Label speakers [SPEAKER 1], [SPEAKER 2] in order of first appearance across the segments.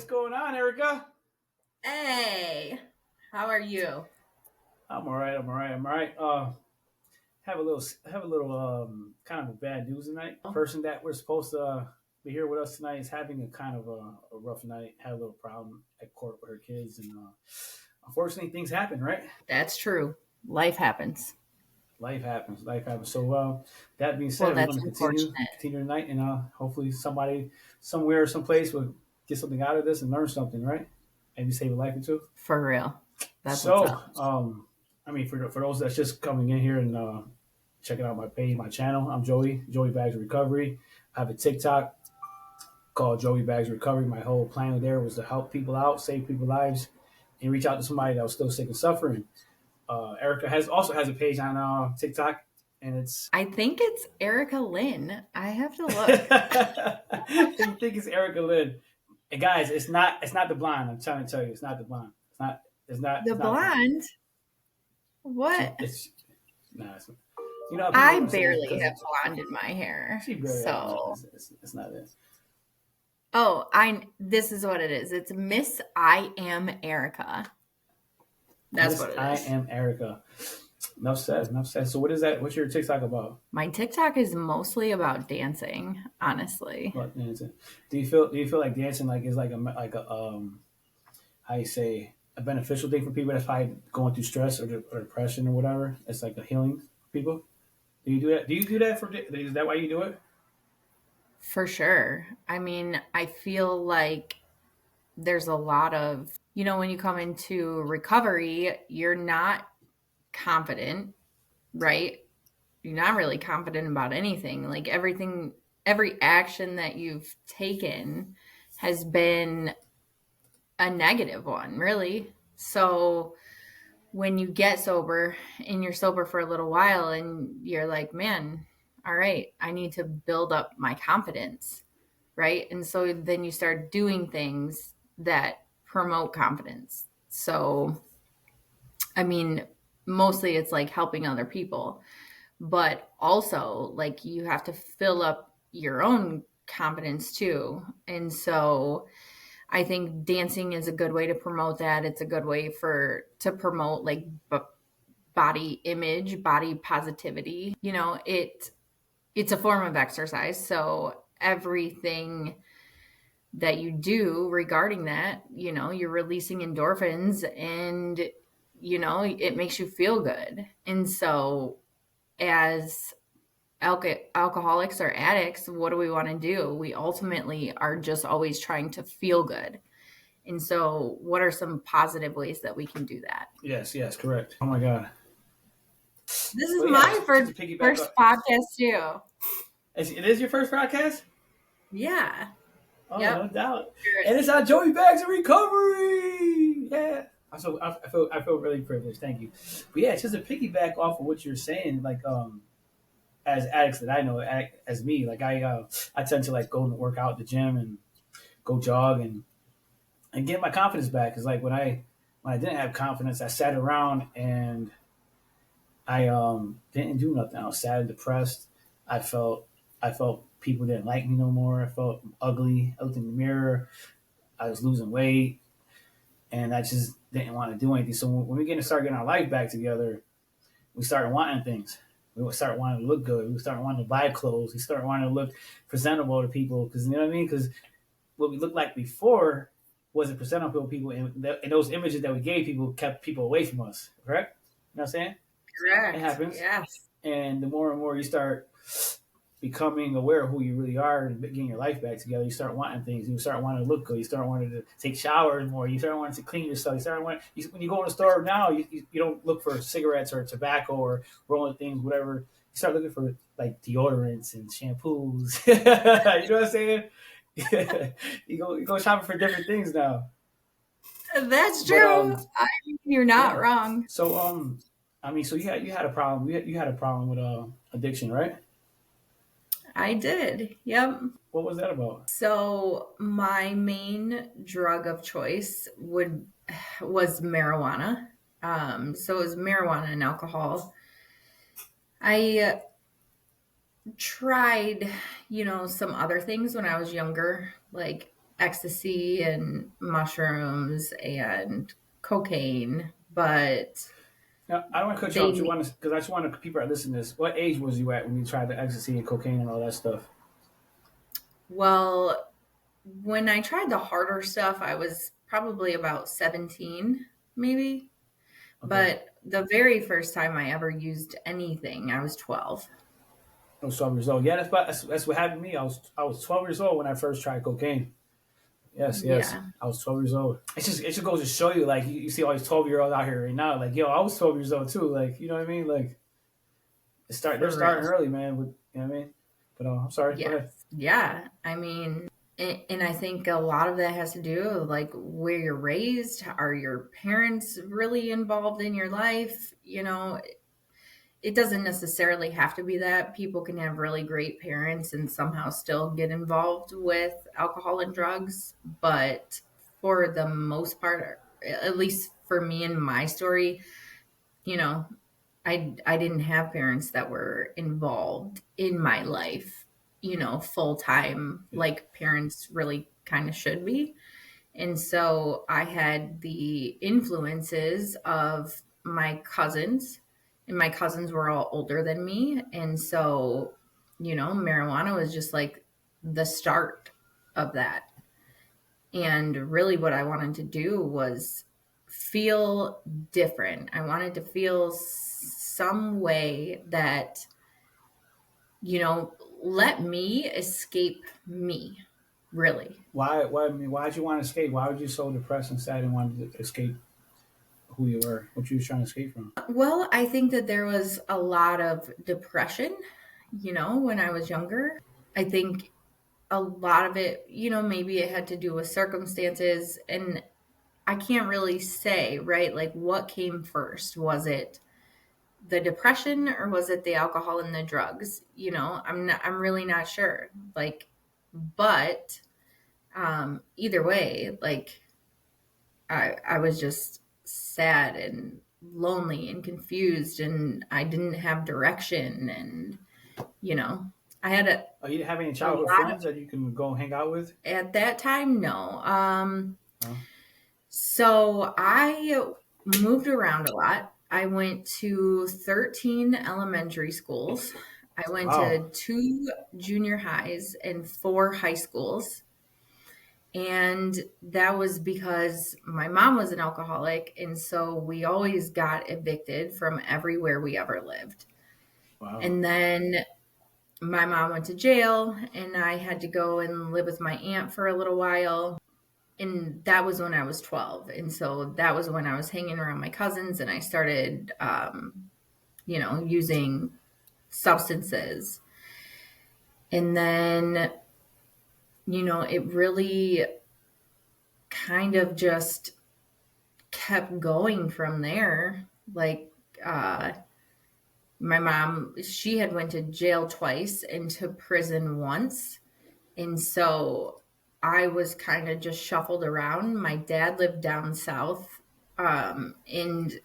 [SPEAKER 1] what's going on, Erica?
[SPEAKER 2] Hey, how are you?
[SPEAKER 1] I'm all right. I'm all right. I'm all right. Have a little kind of a bad news tonight. Person that we're supposed to be here with us tonight is having a kind of a rough night. Had a little problem at court with her kids, and unfortunately, things happen. Right?
[SPEAKER 2] That's true. Life happens.
[SPEAKER 1] Life happens. Life happens. So that being
[SPEAKER 2] Well,
[SPEAKER 1] said, we're going
[SPEAKER 2] that's
[SPEAKER 1] to
[SPEAKER 2] unfortunate.
[SPEAKER 1] continue tonight, and hopefully somebody somewhere, someplace will get something out of this and learn something. Right? Maybe save a life or two.
[SPEAKER 2] For real. That's what's
[SPEAKER 1] So,
[SPEAKER 2] up.
[SPEAKER 1] for those that's just coming in here and checking out my page, my channel, I'm Joey Bags Recovery. I have a TikTok called Joey Bags Recovery. My whole plan there was to help people out, save people's lives, and reach out to somebody that was still sick and suffering. Erica also has a page on TikTok, and it's
[SPEAKER 2] I think it's Erica Lynn. I have to look.
[SPEAKER 1] I think it's Erica Lynn. And guys, it's not the blonde. I'm trying to tell you, it's not the blonde.
[SPEAKER 2] The
[SPEAKER 1] It's not blonde.
[SPEAKER 2] blonde? What?
[SPEAKER 1] It's nah. You know how people
[SPEAKER 2] I
[SPEAKER 1] want to say
[SPEAKER 2] barely
[SPEAKER 1] because
[SPEAKER 2] have blonde in my hair.
[SPEAKER 1] she barely has blonde.
[SPEAKER 2] So,
[SPEAKER 1] It's not it.
[SPEAKER 2] this is what it is. It's Miss I Am Erica. That's
[SPEAKER 1] Miss
[SPEAKER 2] what it
[SPEAKER 1] I
[SPEAKER 2] is.
[SPEAKER 1] am Erica. Enough said. Enough said. So what is that? What's your TikTok about?
[SPEAKER 2] My TikTok is mostly about dancing, honestly.
[SPEAKER 1] What dancing? Do you feel like dancing like is like a how you say a beneficial thing for people that's probably going through stress or depression or whatever? It's like a healing for people. Do you do that? Do you do that is that why you do it?
[SPEAKER 2] For sure. I mean, I feel like there's a lot of, when you come into recovery, you're not confident, right? You're not really confident about anything. Like every action that you've taken has been a negative one, really. So when you get sober and you're sober for a little while and you're like, man, all right, I need to build up my confidence, right? And so then you start doing things that promote confidence. So, I mean, mostly it's like helping other people, but also like you have to fill up your own confidence too. And so I think dancing is a good way to promote that. It's a good way to promote like body image, body positivity. It's a form of exercise. So everything that you do regarding that, you're releasing endorphins and, it makes you feel good. And so as alcoholics or addicts, what do we want to do? We ultimately are just always trying to feel good. And so what are some positive ways that we can do that?
[SPEAKER 1] Yes, yes, correct. Oh my god.
[SPEAKER 2] This is
[SPEAKER 1] Well, yeah,
[SPEAKER 2] my
[SPEAKER 1] just
[SPEAKER 2] first,
[SPEAKER 1] to piggyback
[SPEAKER 2] first
[SPEAKER 1] up.
[SPEAKER 2] podcast too.
[SPEAKER 1] It is your first podcast?
[SPEAKER 2] Yeah.
[SPEAKER 1] Oh, no
[SPEAKER 2] Yep.
[SPEAKER 1] doubt. And it's on Joey Bags of Recovery. Yeah. I feel really privileged. Thank you. But yeah, just to piggyback off of what you're saying, like as addicts that I know, as me, like I tend to like go and work out at the gym and go jog and get my confidence back. Cause like when I didn't have confidence, I sat around and I didn't do nothing. I was sad and depressed. I felt I felt people didn't like me no more. I felt ugly. I looked in the mirror. I was losing weight, and I just didn't want to do anything. So when we start getting our life back together, we started wanting things. We would start wanting to look good. We start wanting to buy clothes. We start wanting to look presentable to people because you know what I mean. Because what we looked like before wasn't presentable to people, and those images that we gave people kept people away from us. Correct? You know what I'm saying? It
[SPEAKER 2] Correct.
[SPEAKER 1] happens.
[SPEAKER 2] Yes.
[SPEAKER 1] And the more and more you start becoming aware of who you really are and getting your life back together, you start wanting things. You start wanting to look good. You start wanting to take showers more. You start wanting to clean yourself. When you go in the store now, you don't look for cigarettes or tobacco or rolling things, whatever. You start looking for like deodorants and shampoos. You know what I'm saying? You go shopping for different things now.
[SPEAKER 2] That's
[SPEAKER 1] But
[SPEAKER 2] true. You're not
[SPEAKER 1] yeah.
[SPEAKER 2] wrong.
[SPEAKER 1] So so you had a problem. You had a problem with addiction, right?
[SPEAKER 2] I did. Yep.
[SPEAKER 1] What was that about?
[SPEAKER 2] So my main drug of choice was marijuana. So it was marijuana and alcohol. I tried, some other things when I was younger, like ecstasy and mushrooms and cocaine, but
[SPEAKER 1] Now, I don't want to cut you off, but you
[SPEAKER 2] they,
[SPEAKER 1] want to, because I just want to people that listen to this. What age was you at when you tried the ecstasy and cocaine and all that stuff?
[SPEAKER 2] well, when I tried the harder stuff, I was probably about 17, maybe.
[SPEAKER 1] Okay.
[SPEAKER 2] But the very first time I ever used anything, I was 12.
[SPEAKER 1] I was 12 years old. Yeah, that's what happened to me. I was 12 years old when I first tried cocaine. Yes, yes.
[SPEAKER 2] Yeah,
[SPEAKER 1] I was 12 years old. It just goes to show you, like, you see all these 12-year-olds out here right now. Like, yo, I was 12 years old too. Like, you know what I mean? Like, they're
[SPEAKER 2] for
[SPEAKER 1] starting
[SPEAKER 2] real.
[SPEAKER 1] early, man. With you know what I mean? But I'm sorry. Go
[SPEAKER 2] Yes.
[SPEAKER 1] ahead.
[SPEAKER 2] Yeah. I mean, and I think a lot of that has to do with like where you're raised. Are your parents really involved in your life? It doesn't necessarily have to be that. People can have really great parents and somehow still get involved with alcohol and drugs. But for the most part, at least for me and my story, you know, I didn't have parents that were involved in my life, full time,
[SPEAKER 1] Yeah.
[SPEAKER 2] like parents really kind of should be. And so I had the influences of my cousins, and my cousins were all older than me. And so, marijuana was just like the start of that. And really, what I wanted to do was feel different. I wanted to feel some way that, you know, let me escape me, really.
[SPEAKER 1] Why? I mean, why did you want to escape? Why were you so depressed and sad and wanted to escape who you were? What you was trying to escape from?
[SPEAKER 2] Well, I think that there was a lot of depression, when I was younger. I think a lot of it, maybe it had to do with circumstances. And I can't really say, right? Like, what came first? Was it the depression or was it the alcohol and the drugs? I'm really not sure. Like, but either way, like, I was just sad and lonely and confused, and I didn't have direction. And, you know, I had
[SPEAKER 1] Oh, you didn't have any
[SPEAKER 2] a
[SPEAKER 1] childhood
[SPEAKER 2] lot of,
[SPEAKER 1] friends that you can go hang out with?
[SPEAKER 2] at that time, no.
[SPEAKER 1] No.
[SPEAKER 2] So I moved around a lot. I went to 13 elementary schools. I went
[SPEAKER 1] Wow.
[SPEAKER 2] to two junior highs and four high schools. And that was because my mom was an alcoholic. And so we always got evicted from everywhere we ever lived.
[SPEAKER 1] Wow.
[SPEAKER 2] And then my mom went to jail, and I had to go and live with my aunt for a little while. And that was when I was 12. And so that was when I was hanging around my cousins and I started, using substances. And then, it really kind of just kept going from there. Like, uh, my mom, she had went to jail twice and to prison once. And so I was kind of just shuffled around. My dad lived down south. And,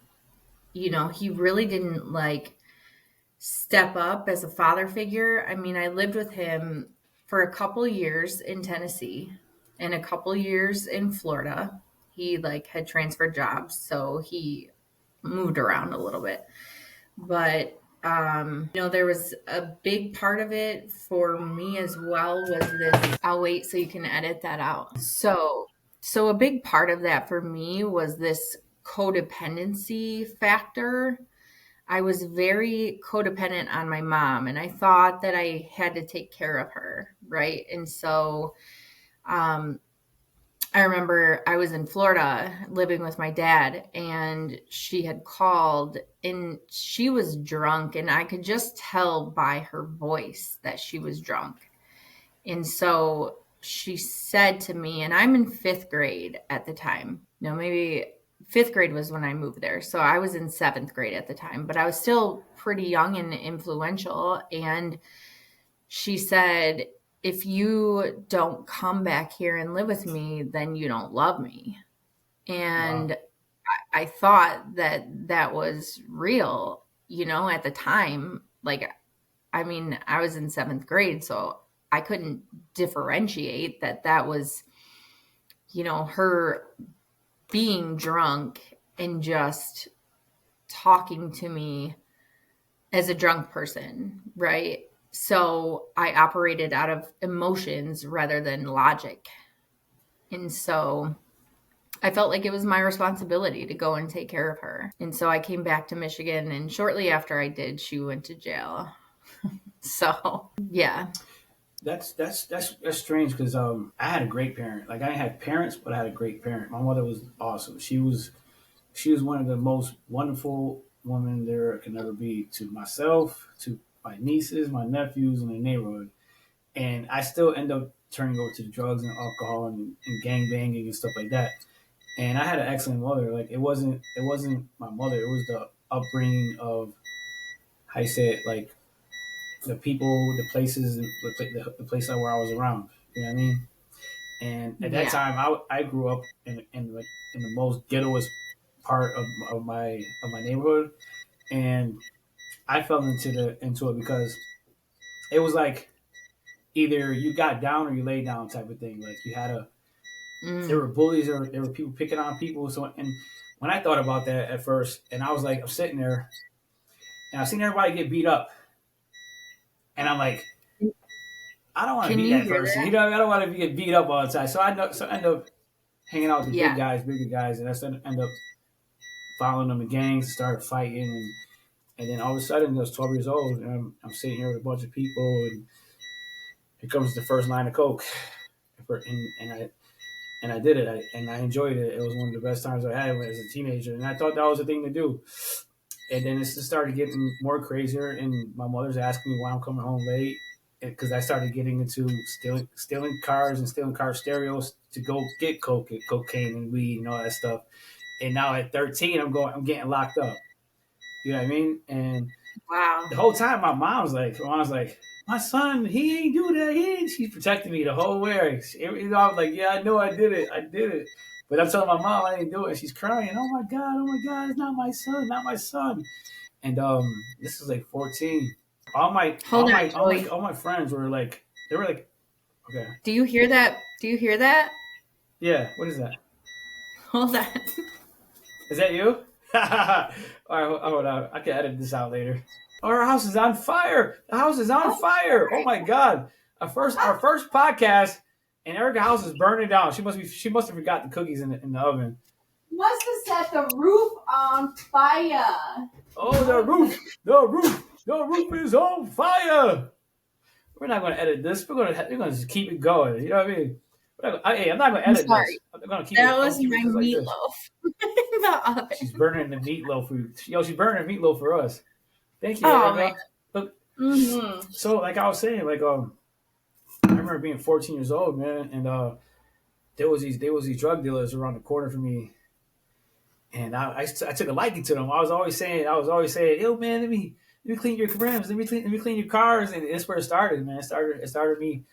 [SPEAKER 2] he really didn't like step up as a father figure. I mean, I lived with him for a couple years in Tennessee and a couple years in Florida. He like had transferred jobs, so he moved around a little bit. But there was a big part of it for me as well was this. I'll wait so you can edit that out. So a big part of that for me was this codependency factor. I was very codependent on my mom, and I thought that I had to take care of her, right? And so um, I remember I was in Florida living with my dad, and she had called, and she was drunk, and I could just tell by her voice that she was drunk. And so she said to me, and I'm in fifth grade at the time. No, maybe fifth grade was when I moved there. So I was in seventh grade at the time, but I was still pretty young and influential. And she said, if you don't come back here and live with me, then you don't love me.
[SPEAKER 1] Wow.
[SPEAKER 2] And I thought that that was real, at the time. Like, I mean, I was in seventh grade, so I couldn't differentiate that that was, her being drunk and just talking to me as a drunk person, right? So I operated out of emotions rather than logic. And so I felt like it was my responsibility to go and take care of her. And so I came back to Michigan, and shortly after I did, she went to jail. So, yeah.
[SPEAKER 1] That's strange because I had a great parent. Like I had parents, but I had a great parent. My mother was awesome. She was one of the most wonderful women there can ever be to myself, to my nieces, my nephews, in the neighborhood. And I still end up turning over to the drugs and alcohol and gang banging and stuff like that. And I had an excellent mother. Like it wasn't my mother. It was the upbringing of how you say it, like the people, the places, the place where I was around. You know what I mean? And at that
[SPEAKER 2] Yeah.
[SPEAKER 1] time, I grew up in like in the most ghettoest part of my neighborhood, and I fell into it because it was like either you got down or you lay down type of thing. Like you had a there
[SPEAKER 2] Mm.
[SPEAKER 1] were bullies or there were people picking on people. So and when I thought about that at first, and I was like, I'm sitting there and I've seen everybody get beat up, and I'm like, I don't want to
[SPEAKER 2] Can
[SPEAKER 1] be
[SPEAKER 2] you
[SPEAKER 1] that
[SPEAKER 2] hear
[SPEAKER 1] person.
[SPEAKER 2] that?
[SPEAKER 1] I don't want to get beat up all the time. So I end up hanging out with the big
[SPEAKER 2] Yeah.
[SPEAKER 1] guys, bigger guys, and I end up following them in gangs, started fighting, and then all of a sudden I was 12 years old, and I'm sitting here with a bunch of people, and here comes the first line of coke, and I did it, and I enjoyed it. It was one of the best times I had as a teenager, and I thought that was the thing to do. And then it just started getting more crazier, and my mother's asking me why I'm coming home late because I started getting into stealing cars and stealing car stereos to go get cocaine and weed and all that stuff. And now at 13, I'm getting locked up. You know what I mean? And
[SPEAKER 2] Wow.
[SPEAKER 1] the whole time, my mom's like, my son, he ain't do that. He ain't. She's protecting me the whole way. I was like, yeah, I know I did it. I did it. But I'm telling my mom I didn't do it. And she's crying. Oh my God, it's not my son, not my son. And this is like 14. All my
[SPEAKER 2] Hold on, Joey.
[SPEAKER 1] all my friends were like, they were like, okay,
[SPEAKER 2] Do you hear that? Do you hear that?
[SPEAKER 1] yeah, what is that?
[SPEAKER 2] Hold on.
[SPEAKER 1] Is that you? All right, hold on. I can edit this out later. Our house is on fire. The house is on
[SPEAKER 2] Oh,
[SPEAKER 1] fire. Oh my God. Our first podcast, and Erica's house is burning down. She must have forgot the cookies in the oven.
[SPEAKER 3] Must have set the roof on fire.
[SPEAKER 1] Oh, the roof is on fire. We're not going to edit this. We're going to just keep it going. You know what I mean? Hey, I'm not going to
[SPEAKER 2] I'm
[SPEAKER 1] edit
[SPEAKER 2] sorry.
[SPEAKER 1] this. I'm going to keep it.
[SPEAKER 2] That
[SPEAKER 1] I'm
[SPEAKER 2] was
[SPEAKER 1] going to keep
[SPEAKER 2] my
[SPEAKER 1] it just like this.
[SPEAKER 2] meatloaf in the
[SPEAKER 1] She's
[SPEAKER 2] oven.
[SPEAKER 1] burning the meatloaf. She's burning the meatloaf for us. Thank you,
[SPEAKER 2] Oh man.
[SPEAKER 1] Erica. Look,
[SPEAKER 2] Mm-hmm.
[SPEAKER 1] so like I was saying, like I remember being 14 years old, man, and there was these drug dealers around the corner from me, and I took a liking to them. I was always saying, yo, man, let me clean your rims, let me clean your cars, and that's where it started, man. It started me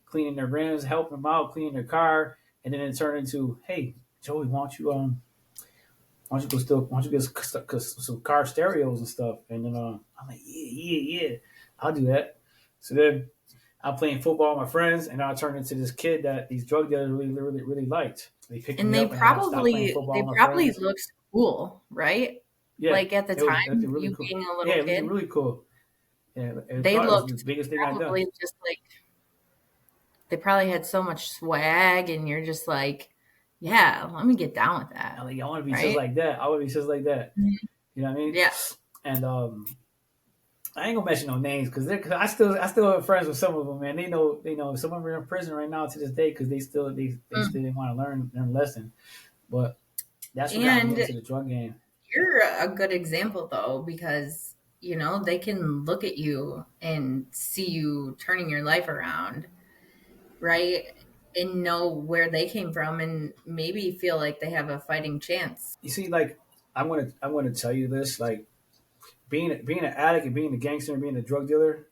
[SPEAKER 1] cleaning their rims, helping them out, cleaning their car, and then it turned into, hey, Joey, why don't you get some car stereos and stuff? And then I'm like, yeah, I'll do that. So then I'm playing football with my friends, and I turned into this kid that these drug dealers really liked. They picked
[SPEAKER 2] And
[SPEAKER 1] me
[SPEAKER 2] they
[SPEAKER 1] up, and I had to stop playing
[SPEAKER 2] probably
[SPEAKER 1] football
[SPEAKER 2] they
[SPEAKER 1] with my
[SPEAKER 2] probably
[SPEAKER 1] friends.
[SPEAKER 2] looked cool, right?
[SPEAKER 1] Yeah,
[SPEAKER 2] Like at the
[SPEAKER 1] it was
[SPEAKER 2] time,
[SPEAKER 1] really
[SPEAKER 2] you
[SPEAKER 1] cool.
[SPEAKER 2] being a
[SPEAKER 1] Yeah,
[SPEAKER 2] little
[SPEAKER 1] it was
[SPEAKER 2] kid,
[SPEAKER 1] really cool. Yeah, I
[SPEAKER 2] they
[SPEAKER 1] thought it was the
[SPEAKER 2] looked
[SPEAKER 1] biggest thing I'd done.
[SPEAKER 2] probably just like they probably had so much swag, and you're just like, yeah, let me get down with that,
[SPEAKER 1] I'm like, I want to be just
[SPEAKER 2] right?
[SPEAKER 1] like that. I want to be just like that.
[SPEAKER 2] Mhm.
[SPEAKER 1] You know what I mean?
[SPEAKER 2] Yeah.
[SPEAKER 1] And I ain't gonna mention no names because I still have friends with some of them, man. They know some of them are in prison right now to this day because they still didn't want to learn their lesson. But that's what got me
[SPEAKER 2] And
[SPEAKER 1] into the drug game.
[SPEAKER 2] you're a good example though, because they can look at you and see you turning your life around, right? And know where they came from and maybe feel like they have a fighting chance.
[SPEAKER 1] You see, like I'm gonna tell you this, like being an addict and being a gangster and being a drug dealer,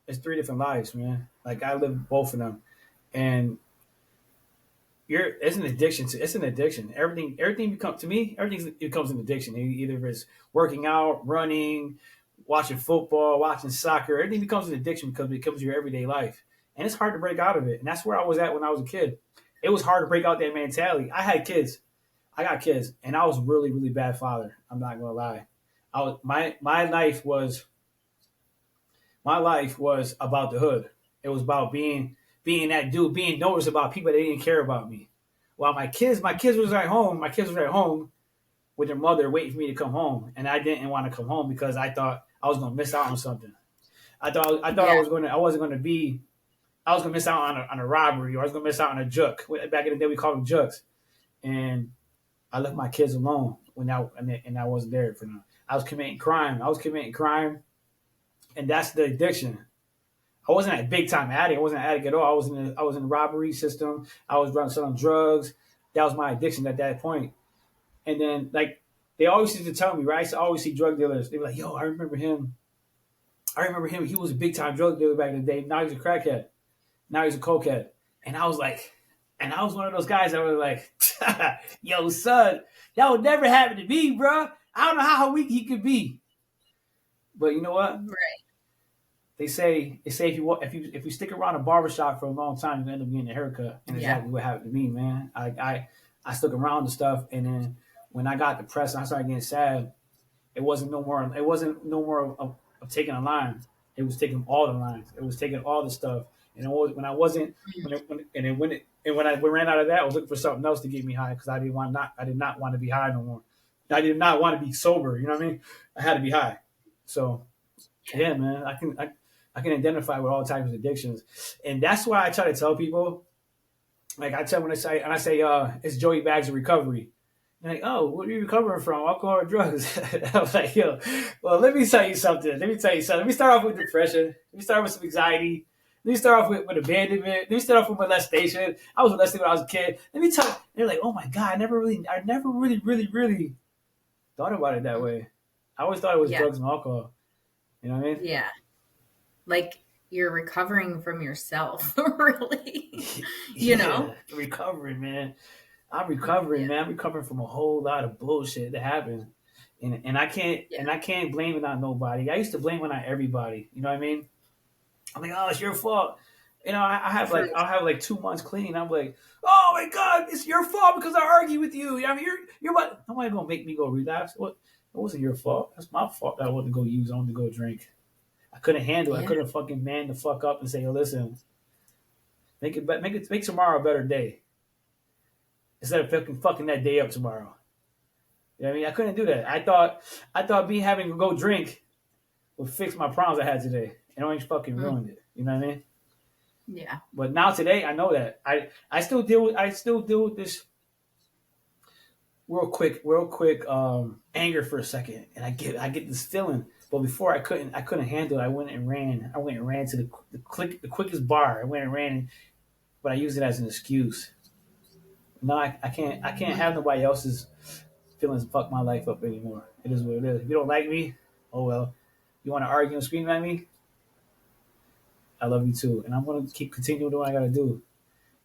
[SPEAKER 1] it's three different lives, man. Like I live both of them, and it's an addiction. Everything becomes to me. Everything becomes an addiction. Either if it's working out, running, watching football, watching soccer. Everything becomes an addiction because it becomes your everyday life, and it's hard to break out of it. And that's where I was at when I was a kid. it was hard to break out that mentality. I had kids. I got kids, and I was really, really bad father. I'm not gonna lie. I was my life was about the hood. It was about being that dude, being noticed about people that didn't care about me. While my kids was at home. My kids were at home with their mother, waiting for me to come home, and I didn't want to come home because I thought I was gonna miss out on something. I thought
[SPEAKER 2] Yeah.
[SPEAKER 1] I wasn't gonna be. I was gonna miss out on a robbery, or I was gonna miss out on a juke. Back in the day, we called them jukes, and I left my kids alone and I wasn't there for them. I was committing crime. And that's the addiction. I wasn't a big time addict. I wasn't an addict at all. I was in the robbery system. I was running selling drugs. That was my addiction at that point. And then like they always used to tell me, right? I used to always see drug dealers. They were like, "Yo, I remember him. I remember him. He was a big time drug dealer back in the day. Now he's a crackhead. Now he's a cokehead." And I was like, and I was one of those guys that was like, "Yo, son, that would never happen to me, bro. I don't know how weak he could be." But you know what?
[SPEAKER 2] Right.
[SPEAKER 1] They say if you stick around a barbershop for a long time, you end up getting a haircut. And
[SPEAKER 2] Yeah.
[SPEAKER 1] exactly what happened to me, man. I stuck around and stuff, and then when I got depressed and I started getting sad, it wasn't no more. It wasn't no more of taking a line. It was taking all the lines. It was taking all the stuff. And it was, when I wasn't when I ran out of that, I was looking for something else to get me high because I did not want to be high no more. I did not want to be sober. You know what I mean? I had to be high. So yeah, man, I can identify with all types of addictions, and that's why I try to tell people. Like I tell when I say it's Joey Bags of recovery. They're like, "Oh, what are you recovering from? Alcohol or drugs?" I was like, "Yo, well, let me tell you something. Let me start off with depression. Let me start with some anxiety. Let me start off with abandonment. Let me start off with molestation. I was molested when I was a kid. Let me tell you." They're like, "Oh my God, I never really thought about it that way. I always thought it was
[SPEAKER 2] Yeah.
[SPEAKER 1] drugs and alcohol." You know what I mean?
[SPEAKER 2] Yeah. Like you're recovering from yourself, really. You know?
[SPEAKER 1] Recovering, man. I'm recovering, man. I'm recovering from a whole lot of bullshit that happened, and I can't blame it on nobody. I used to blame it on everybody. You know what I mean? I'm like, "Oh, it's your fault." You know, I'll have like 2 months clean. I'm like, "Oh my God, it's your fault because I argue with you. I mean, you're what? Nobody gonna make me go relapse. What? It wasn't your fault. That's my fault that I wanted to go use. I wanted to go drink. I couldn't handle it. I
[SPEAKER 2] Yeah.
[SPEAKER 1] couldn't fucking man the fuck up and say, "Yo, listen, make tomorrow a better day instead of fucking that day up tomorrow." You know what I mean? I couldn't do that. I thought me having to go drink would fix my problems I had today, and only fucking ruined it. You know what I mean?
[SPEAKER 2] Yeah.
[SPEAKER 1] But now today, I know that I still deal with this real quick anger for a second, and I get this feeling. But before I couldn't handle it. I went and ran to the quickest bar. I went and ran, but I used it as an excuse. No, I can't have nobody else's feelings fuck my life up anymore. It is what it is. If you don't like me, oh well. You want to argue and scream at me? I love you too, and I'm gonna keep continuing doing what I gotta do.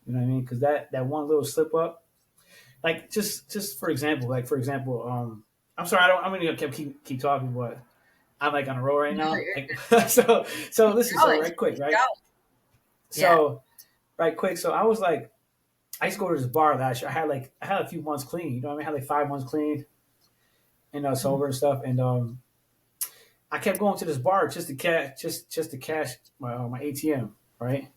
[SPEAKER 1] You know what I mean? Because that one little slip up, like just for example, I'm sorry, I'm gonna keep talking, but I'm like on a roll right
[SPEAKER 2] No,
[SPEAKER 1] now.
[SPEAKER 2] you're
[SPEAKER 1] Like, so listen, so
[SPEAKER 2] going.
[SPEAKER 1] right quick, right?
[SPEAKER 2] Go. Yeah.
[SPEAKER 1] So right quick, so I was like, I used to go to this bar last year. I had a few months clean. You know what I mean? I had like 5 months clean and sober and stuff, and I kept going to this bar just to cash my ATM, right?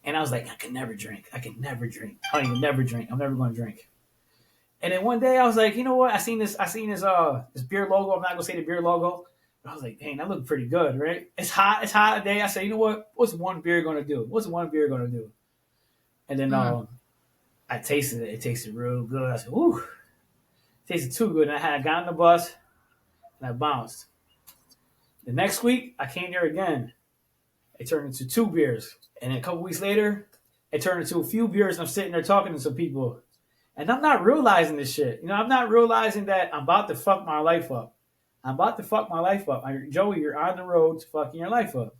[SPEAKER 1] And I was like, I can never drink. I can never drink. I don't even never drink. I'm never going to drink. And then one day I was like, you know what? I seen this this beer logo. I'm not gonna say the beer logo. But I was like, dang, that looked pretty good, right? It's hot today. I said, you know what? What's one beer gonna do? What's one beer gonna do? And then I tasted it. It tasted real good. I said, whew. It tasted too good. And I got on the bus and I bounced. The next week I came there again. It turned into 2 beers. And then a couple weeks later, it turned into a few beers and I'm sitting there talking to some people. And I'm not realizing this shit. You know, I'm not realizing that I'm about to fuck my life up. I'm about to fuck my life up. Joey, you're on the road to fucking your life up.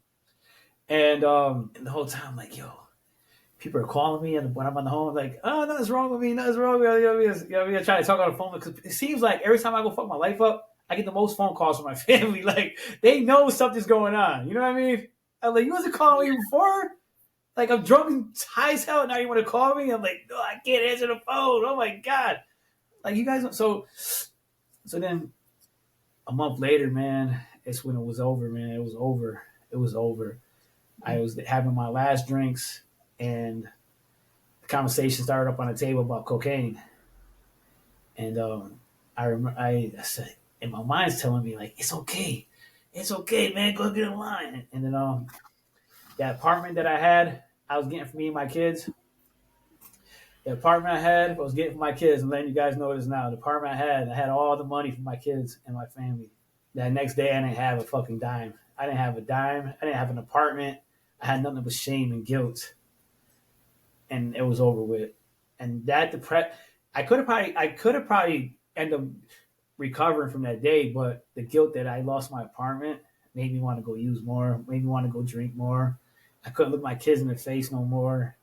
[SPEAKER 1] And the whole time, I'm like, yo, people are calling me. And when I'm on the home, I'm like, oh, nothing's wrong with me. Nothing's wrong with me. You know, I try to talk on the phone because it seems like every time I go fuck my life up, I get the most phone calls from my family. Like, they know something's going on. You know what I mean? I'm like, you wasn't calling me before? Like I'm drunk and high as hell. Now you want to call me? I'm like, no, I can't answer the phone. Oh my god! Like you guys. So then a month later, man, it's when it was over, man. It was over. It was over. I was having my last drinks, and the conversation started up on the table about cocaine. And I remember I said, and my mind's telling me like, it's okay, man, go get in line. And then that apartment that I had, I was getting for me and my kids. The apartment I had, I was getting for my kids. I'm letting you guys know this now. The apartment I had all the money for my kids and my family. That next day, I didn't have a fucking dime. I didn't have a dime. I didn't have an apartment. I had nothing but shame and guilt, and it was over with. And that I could have probably ended up recovering from that day, but the guilt that I lost my apartment made me want to go use more, made me want to go drink more. I couldn't look my kids in the face no more.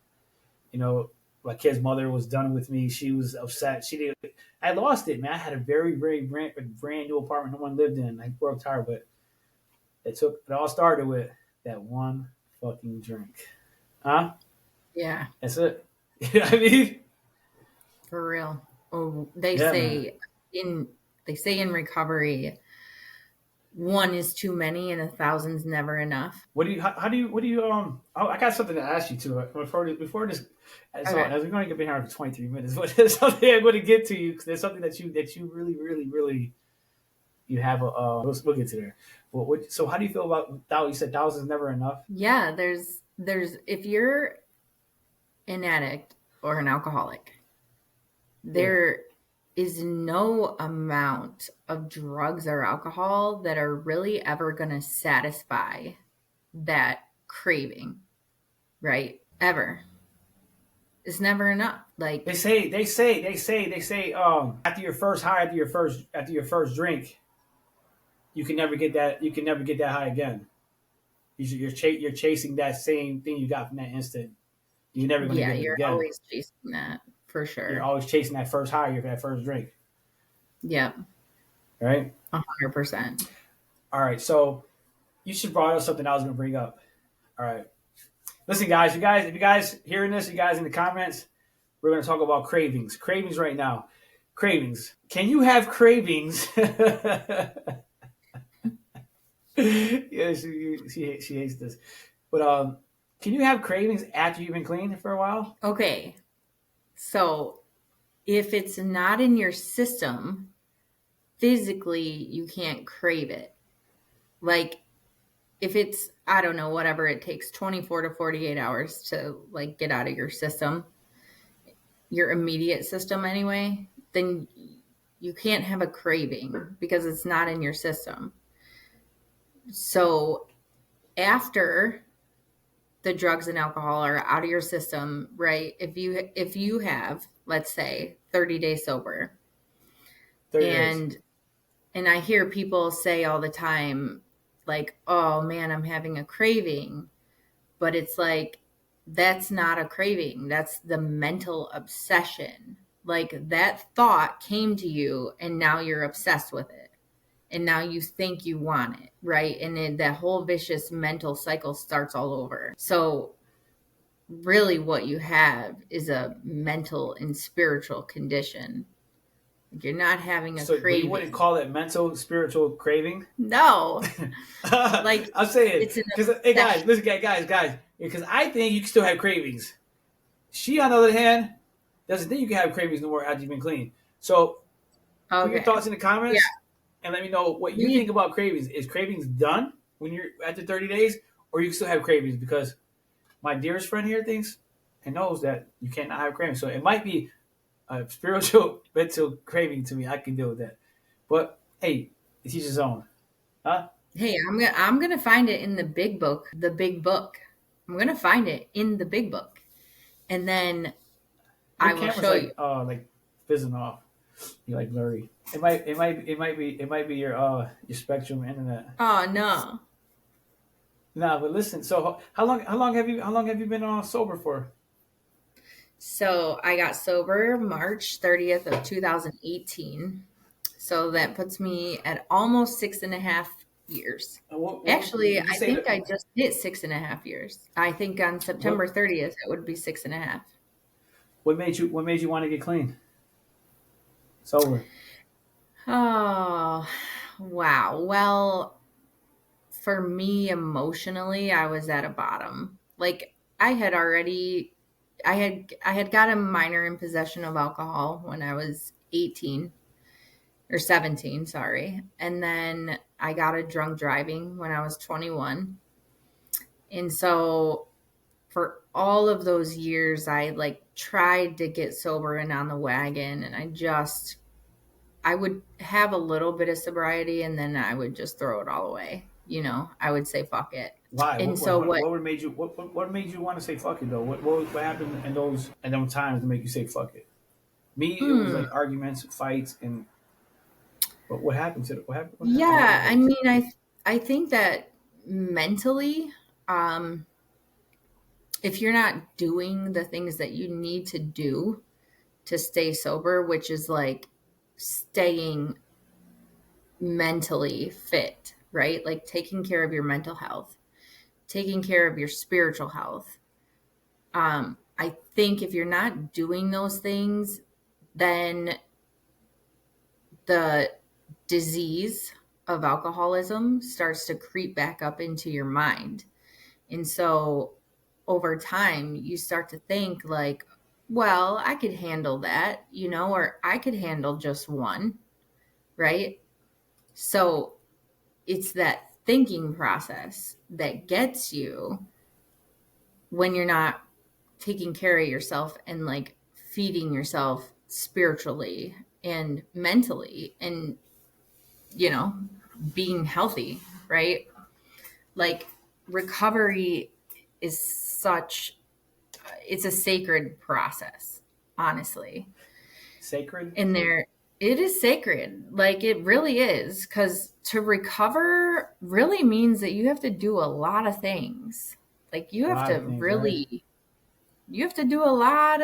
[SPEAKER 1] You know, my kid's mother was done with me. She was upset. She didn't. I lost it, man. I had a very, very brand new apartment no one lived in. I worked hard, but it all started with that one fucking drink. Huh?
[SPEAKER 2] Yeah.
[SPEAKER 1] That's it. You know what I mean?
[SPEAKER 2] For real. Oh,
[SPEAKER 1] Man.
[SPEAKER 2] they say in recovery, one is too many and 1,000's never enough.
[SPEAKER 1] What do you oh, I got something to ask you too before this. So
[SPEAKER 2] Okay.
[SPEAKER 1] as we're going to get here for 23 minutes, but there's something I'm going to get to you because there's something that you really you have we'll get to there. So how do you feel about thousands? You said thousands is never enough.
[SPEAKER 2] Yeah, there's if you're an addict or an alcoholic, there is no amount of drugs or alcohol that are really ever going to satisfy that craving, right? Ever. It's never enough. Like
[SPEAKER 1] They say after your first high, after your first drink, you can never get that high again. You're chasing that same thing you got from that instant. You're never going to
[SPEAKER 2] yeah,
[SPEAKER 1] get it
[SPEAKER 2] you're
[SPEAKER 1] again.
[SPEAKER 2] always chasing that for
[SPEAKER 1] You're
[SPEAKER 2] sure.
[SPEAKER 1] always chasing that first high for that first drink,
[SPEAKER 2] Yep,
[SPEAKER 1] right?
[SPEAKER 2] 100%.
[SPEAKER 1] All right, so you should brought up something I was going to bring up. All right, listen, guys. If you guys hearing this, you guys in the comments, we're going to talk about cravings. Cravings right now. Cravings. Can you have cravings? Yeah, she hates this. But can you have cravings after you've been clean for a while?
[SPEAKER 2] Okay, so if it's not in your system, physically you can't crave it. Like if it's, I don't know, whatever it takes 24 to 48 hours to like get out of your system, your immediate system anyway, then you can't have a craving because it's not in your system. So after the drugs and alcohol are out of your system, right? If you have, let's say, 30 days sober,
[SPEAKER 1] 30 days.
[SPEAKER 2] and I hear people say all the time, like, oh man, I'm having a craving. But it's like, that's not a craving. That's the mental obsession. Like that thought came to you and now you're obsessed with it. And now you think you want it, right? And then that whole vicious mental cycle starts all over. So really what you have is a mental and spiritual condition. You're not having a
[SPEAKER 1] So, but you wouldn't
[SPEAKER 2] craving.
[SPEAKER 1] call it mental, spiritual craving?
[SPEAKER 2] No. Like
[SPEAKER 1] I'm saying
[SPEAKER 2] it's an
[SPEAKER 1] because hey guys,
[SPEAKER 2] obsession.
[SPEAKER 1] listen, guys, because I think you can still have cravings. She, on the other hand, doesn't think you can have cravings no more after you've been clean. So, put your
[SPEAKER 2] Okay.
[SPEAKER 1] thoughts in the
[SPEAKER 2] Yeah.
[SPEAKER 1] comments and let me know what you think about cravings. Is cravings done when you're after 30 days, or you can still have cravings? Because my dearest friend here thinks and knows that you cannot have cravings. So it might be a spiritual mental craving to me. I can deal with that. But hey, it's each his own. Huh?
[SPEAKER 2] Hey, I'm gonna find it in the big book. The big book. I'm gonna find it in the big book, and then
[SPEAKER 1] Your
[SPEAKER 2] I will
[SPEAKER 1] camera's
[SPEAKER 2] show you.
[SPEAKER 1] like fizzing off. You're like blurry. It might be your Spectrum internet.
[SPEAKER 2] Oh no!
[SPEAKER 1] Nah, but listen. So how long have you been sober for?
[SPEAKER 2] So I got sober March 30th of 2018. So that puts me at almost 6.5 years.
[SPEAKER 1] What
[SPEAKER 2] Actually,
[SPEAKER 1] would you
[SPEAKER 2] I
[SPEAKER 1] say
[SPEAKER 2] think
[SPEAKER 1] that?
[SPEAKER 2] I just hit 6.5 years. I think on
[SPEAKER 1] What
[SPEAKER 2] September 30th, it would be 6.5.
[SPEAKER 1] what made you want to get clean, sober?
[SPEAKER 2] Oh, wow. Well, for me emotionally, I was at a bottom. Like I had already I had got a minor in possession of alcohol when I was 18 or 17, sorry. And then I got a drunk driving when I was 21. And so for all of those years I like tried to get sober and on the wagon, and I would have a little bit of sobriety and then I would just throw it all away. I would say fuck it.
[SPEAKER 1] Why?
[SPEAKER 2] And so what
[SPEAKER 1] What would made you what made you want to say fuck it though? What happened in those times to make you say fuck it? Me, it was
[SPEAKER 2] hmm,
[SPEAKER 1] like arguments, fights, and what happened to what happened to
[SPEAKER 2] yeah, I
[SPEAKER 1] those?
[SPEAKER 2] mean I think that mentally, um if you're not doing the things that you need to do to stay sober, which is like staying mentally fit, right? Like taking care of your mental health, taking care of your spiritual health. I think if you're not doing those things, then the disease of alcoholism starts to creep back up into your mind. And so over time, you start to think like, well, I could handle that, or I could handle just one, right? So it's that thinking process that gets you when you're not taking care of yourself and like feeding yourself spiritually and mentally and, you know, being healthy, right? Like recovery is it's a sacred process, honestly.
[SPEAKER 1] Sacred?
[SPEAKER 2] And it is sacred. Like it really is. Because to recover really means that you have to do a lot of things. Like
[SPEAKER 1] A lot of things, right?
[SPEAKER 2] you have to do a lot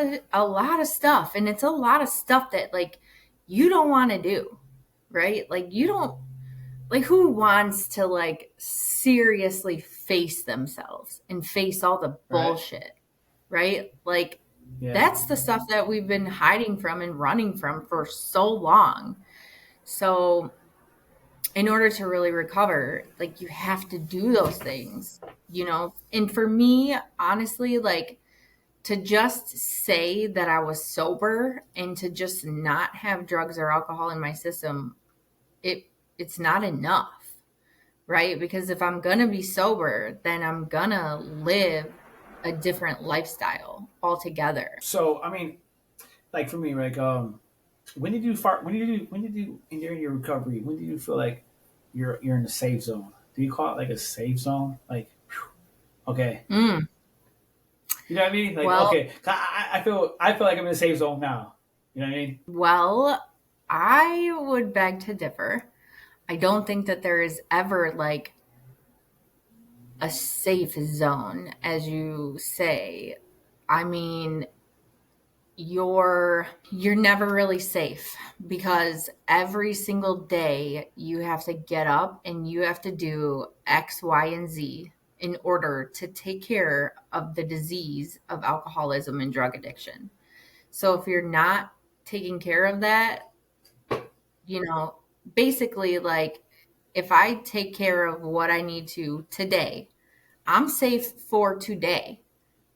[SPEAKER 2] of stuff. And it's a lot of stuff that like you don't want to do, right? Like you don't like who wants to like seriously face themselves and face all the
[SPEAKER 1] Right?
[SPEAKER 2] bullshit, right? Like
[SPEAKER 1] Yeah.
[SPEAKER 2] that's the stuff that we've been hiding from and running from for so long. So in order to really recover, like you have to do those things. And for me, honestly, like to just say that I was sober and to just not have drugs or alcohol in my system, it's not enough, right? Because if I'm going to be sober, then I'm going to live a different lifestyle altogether.
[SPEAKER 1] So I mean, like for me, like when did you when did you in during your recovery, when did you feel like you're in the safe zone? Do you call it like a safe zone? Like, whew, okay,
[SPEAKER 2] Mm.
[SPEAKER 1] you know what I mean? Like,
[SPEAKER 2] Well,
[SPEAKER 1] okay, I feel like I'm in the safe zone now. You know what I mean?
[SPEAKER 2] well, I would beg to differ. I don't think that there is ever like a safe zone, as you say. I mean, you're never really safe because every single day you have to get up and you have to do X, Y, and Z in order to take care of the disease of alcoholism and drug addiction. So if you're not taking care of that, you know, basically like if I take care of what I need to today, I'm safe for today.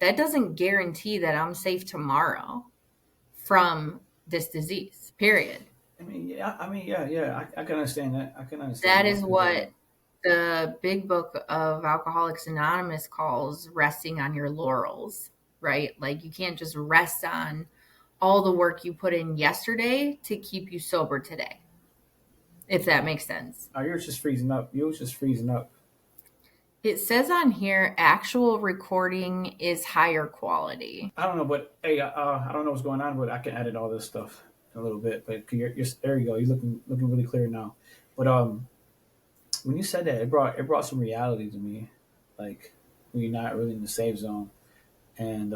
[SPEAKER 2] That doesn't guarantee that I'm safe tomorrow from this disease, period.
[SPEAKER 1] Yeah. I can understand that. I can understand
[SPEAKER 2] That
[SPEAKER 1] that
[SPEAKER 2] is
[SPEAKER 1] because
[SPEAKER 2] what the big book of Alcoholics Anonymous calls resting on your laurels, right? Like you can't just rest on all the work you put in yesterday to keep you sober today, if that makes sense.
[SPEAKER 1] yours just freezing up. Yours just freezing up.
[SPEAKER 2] It says on here actual recording is higher quality.
[SPEAKER 1] I don't know, but hey, I don't know what's going on, but I can edit all this stuff a little bit. But you're there you go. You're looking really clear now. But when you said that, it brought some reality to me, like when you're not really in the safe zone. And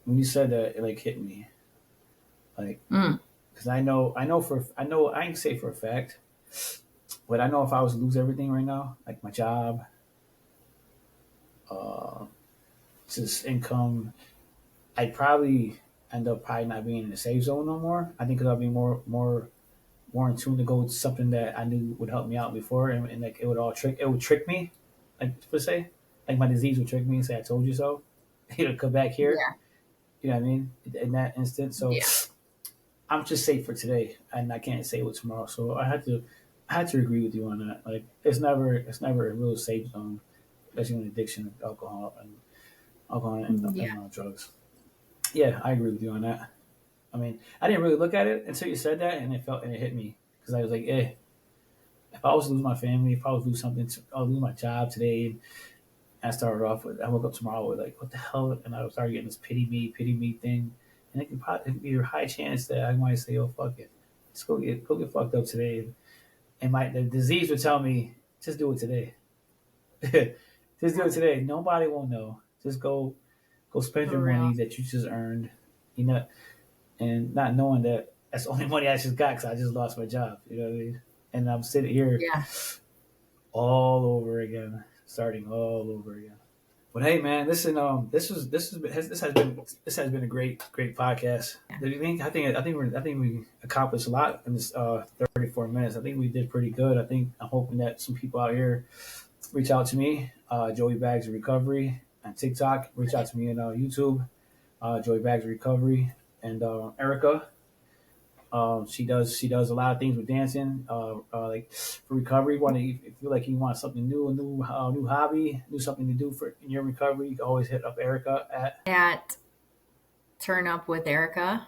[SPEAKER 1] when you said that, it like hit me, like
[SPEAKER 2] Mm.
[SPEAKER 1] because I know I can say for a fact But I know if I was to lose everything right now, like my job, uh, just income, I'd probably end up probably not being in the safe zone no more. I think because I'll be more in tune to go to something that I knew would help me out before, and like it would trick me, like per se, like my disease would trick me and say I told you so. It'll come back here.
[SPEAKER 2] Yeah.
[SPEAKER 1] You know what I mean? In that instant, so
[SPEAKER 2] Yeah.
[SPEAKER 1] I'm just safe for today, and I can't say what tomorrow. So I had to agree with you on that. Like it's never a real safe zone, especially in addiction of alcohol
[SPEAKER 2] Yeah.
[SPEAKER 1] and drugs. Yeah, I agree with you on that. I mean, I didn't really look at it until you said that, and it hit me because I was like, if I was to lose my family, if I was to lose something, I'll lose my job today. And I started off with, I woke up tomorrow with like, what the hell? And I started getting this pity me thing, and it could be a high chance that I might say, oh fuck it, let's go get fucked up today, and the disease would tell me, just do it today, just do it today. Nobody will know. Just go spend
[SPEAKER 2] For
[SPEAKER 1] your
[SPEAKER 2] real.
[SPEAKER 1] money that you just earned, you know, and not knowing that that's the only money I just got because I just lost my job. You know what I mean? And I'm sitting here
[SPEAKER 2] Yeah.
[SPEAKER 1] all over again, starting all over again. But hey, man, listen, this has been a great podcast. Do you think? I think we accomplished a lot in this 34 minutes. I think we did pretty good. I'm hoping that some people out here reach out to me, Joey Bags of Recovery on TikTok. Reach out to me on YouTube, Joey Bags of Recovery, and Erica. She does a lot of things with dancing. Like for recovery, if you feel like you want something new, a new hobby, new something to do for in your recovery, you can always hit up Erica
[SPEAKER 2] At Turn Up with Erica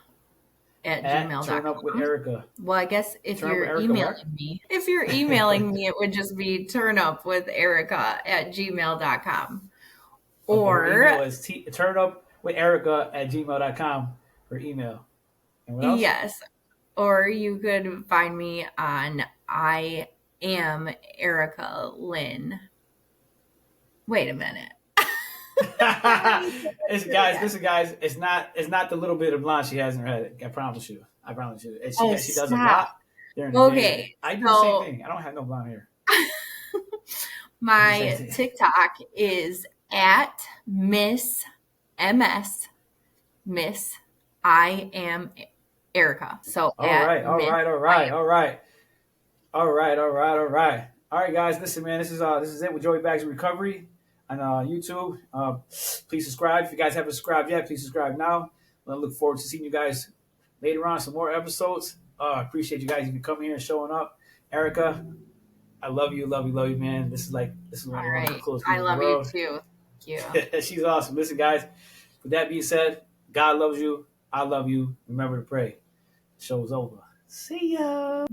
[SPEAKER 2] at
[SPEAKER 1] at Turn Up with
[SPEAKER 2] gmail.com.
[SPEAKER 1] Erica.
[SPEAKER 2] Well, I guess
[SPEAKER 1] Turn Up with Erica. What?
[SPEAKER 2] if you're emailing me, it would just be turnupwitherica at gmail.com.
[SPEAKER 1] Or
[SPEAKER 2] Or
[SPEAKER 1] email is Turn Up with Erica at gmail.com for email. And what else?
[SPEAKER 2] yes, or you could find me on I am Erica Lynn. Wait a minute.
[SPEAKER 1] Listen, guys. It's not the little bit of blonde she has in her head. I promise you. And she does a lot during the day.
[SPEAKER 2] Okay,
[SPEAKER 1] I do the same thing. I don't have no blonde hair.
[SPEAKER 2] my TikTok is at Miss MS Miss I am Erica. So
[SPEAKER 1] All right. All right, guys. Listen, man. This is it with Joey Bags of Recovery on YouTube. Please subscribe if you guys haven't subscribed yet. Please subscribe now. I look forward to seeing you guys later on. Some more episodes. Appreciate you guys even coming here and showing up. Erica, I love you, man. This is one of the coolest
[SPEAKER 2] I
[SPEAKER 1] people
[SPEAKER 2] love
[SPEAKER 1] in the world.
[SPEAKER 2] you too. Thank you.
[SPEAKER 1] She's awesome. Listen, guys. With that being said, God loves you. I love you. Remember to pray. Show's over. See ya.